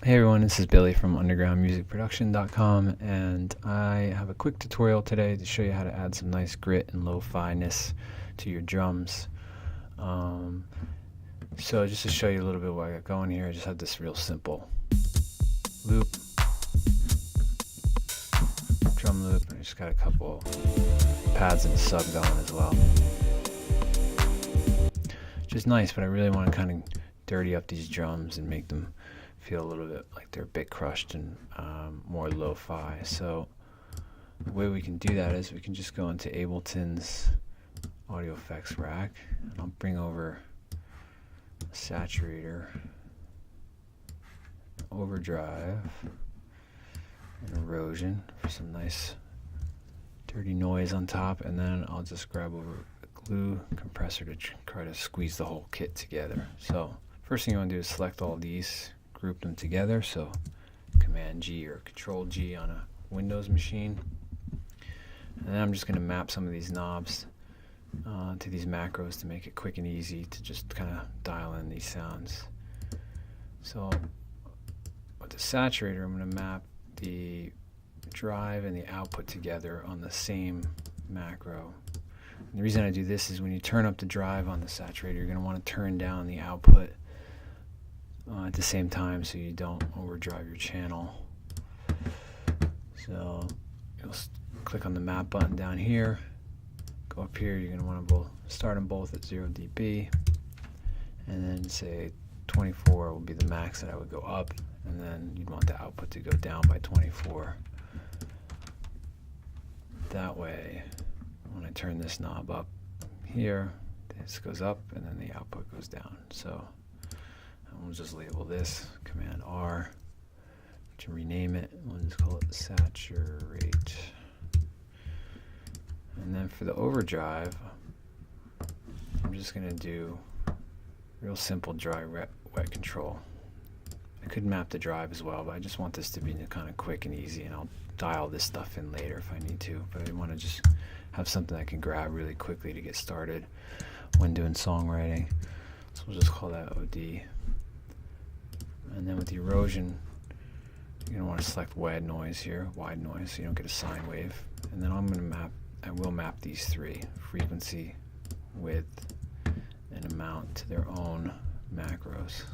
Hey everyone, this is Billy from undergroundmusicproduction.com, and I have a quick tutorial today to show you how to add some nice grit and lo-fi-ness to your drums. So just to show you a little bit what I got going here, I just have this real simple loop, drum loop, and I just got a couple pads and a sub going as well. Which is nice, but I really want to kind of dirty up these drums and make them feel a little bit like they're a bit crushed and more lo-fi. So the way we can do that is we can just go into Ableton's audio effects rack, and I'll bring over a saturator, overdrive, and erosion for some nice dirty noise on top, and then I'll just grab over a glue compressor to try to squeeze the whole kit together. So first thing you want to do is select all these, group them together, so Command G or Control G on a Windows machine, and then I'm just going to map some of these knobs to these macros to make it quick and easy to just kind of dial in these sounds. So with the saturator, I'm going to map the drive and the output together on the same macro. And the reason I do this is when you turn up the drive on the saturator, you're going to want to turn down the output at the same time so you don't overdrive your channel. So you'll click on the map button down here, go up here, you're going to want to start them both at 0 dB, and then say 24 will be the max that I would go up, and then you'd want the output to go down by 24. That way when I turn this knob up here, this goes up and then the output goes down. So we'll just label this Command R to rename it. We'll just call it saturate. And then for the overdrive, I'm just going to do real simple dry wet control. I could map the drive as well, but I just want this to be kind of quick and easy, and I'll dial this stuff in later if I need to. But I want to just have something I can grab really quickly to get started when doing songwriting. So we'll just call that OD. And then with the erosion, you're going to want to select wide noise here, wide noise, so you don't get a sine wave. And then I will map these three: frequency, width, and amount to their own macros.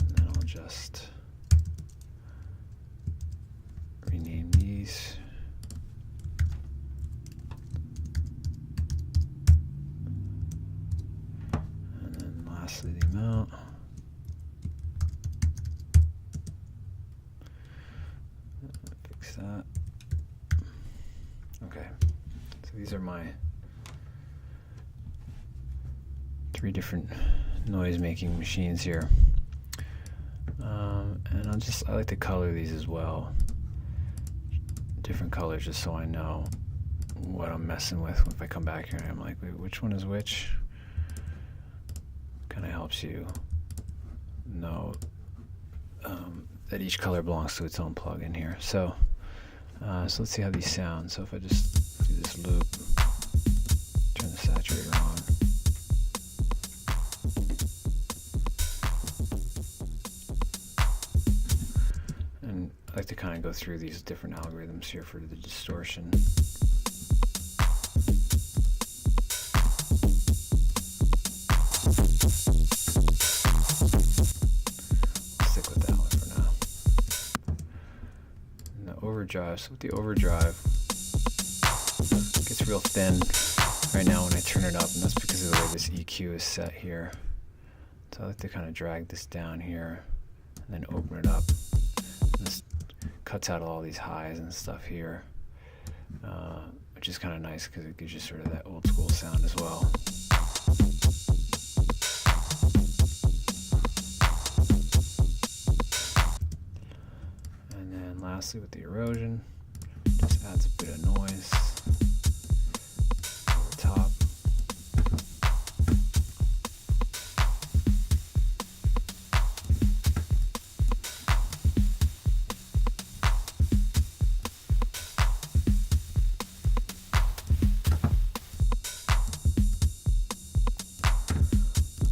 And then I'll just rename these. And then lastly, the amount. That. Okay, so these are my 3 different noise making machines here, and I like to color these as well, different colors, just so I know what I'm messing with. If I come back here and I'm like, wait, which one is which? Kind of helps you know that each color belongs to its own plugin here. So let's see how these sound. So if I just do this loop, turn the saturator on, and I like to kind of go through these different algorithms here for the distortion. Overdrive. So with the overdrive, it gets real thin right now when I turn it up, and that's because of the way this EQ is set here. So I like to kind of drag this down here and then open it up. And this cuts out all these highs and stuff here, which is kind of nice because it gives you sort of that old school sound as well. Lastly, with the erosion, just adds a bit of noise over the top.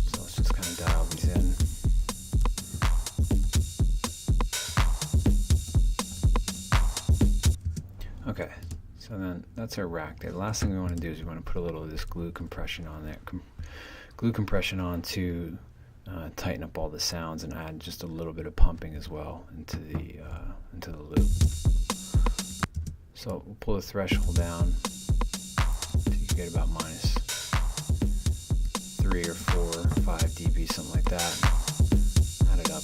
So let's just kind of dial these in. Okay, so then that's our rack there. The last thing we want to do is we want to put a little of this glue compression on there. Glue compression on to tighten up all the sounds and add just a little bit of pumping as well into the loop. So we'll pull the threshold down till you get about minus 3 or 4 or 5 dB, something like that. Add it up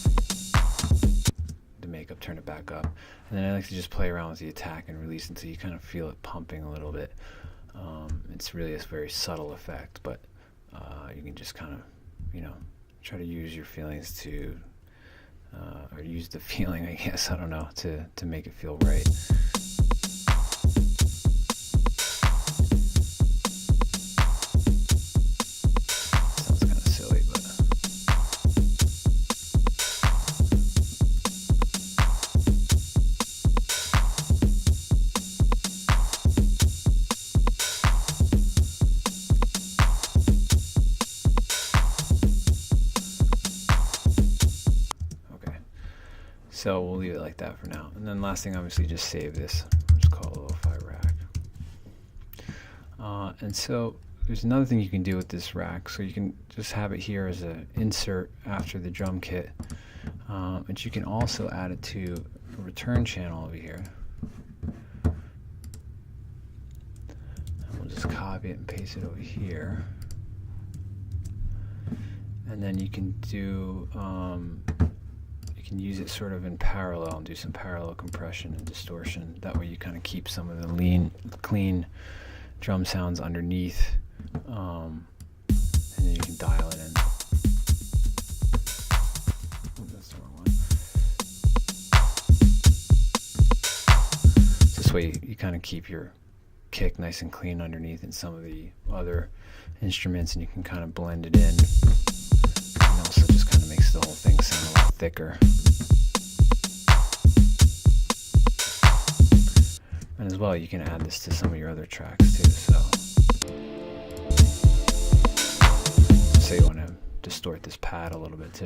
to make up, turn it back up. And then I like to just play around with the attack and release until you kind of feel it pumping a little bit. It's really a very subtle effect, but you can just kind of, try to use your feelings to, or use the feeling, I guess, I don't know, to make it feel right. Sounds kind of silly, but so we'll leave it like that for now. And then last thing, obviously, just save this. Just call it LoFi Rack. And so there's another thing you can do with this rack. So you can just have it here as an insert after the drum kit. But you can also add it to a return channel over here. And we'll just copy it and paste it over here. And then you can do... you can use it sort of in parallel and do some parallel compression and distortion. That way you kind of keep some of the clean drum sounds underneath, and then you can dial it in. Oh, that's the wrong one. This way you kind of keep your kick nice and clean underneath and some of the other instruments, and you can kind of blend it in. And also just kind of makes the whole thing sound a lot thicker. And as well, you can add this to some of your other tracks too. So, say you want to distort this pad a little bit too.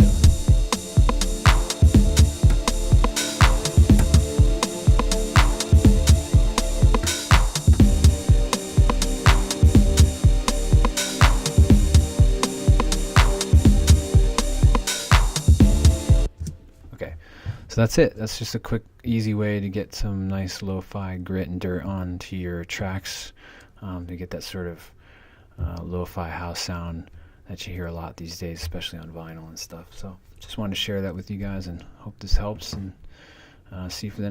So that's it. That's just a quick, easy way to get some nice lo-fi grit and dirt onto your tracks, to get that sort of lo-fi house sound that you hear a lot these days, especially on vinyl and stuff. So just wanted to share that with you guys and hope this helps, and see you for the next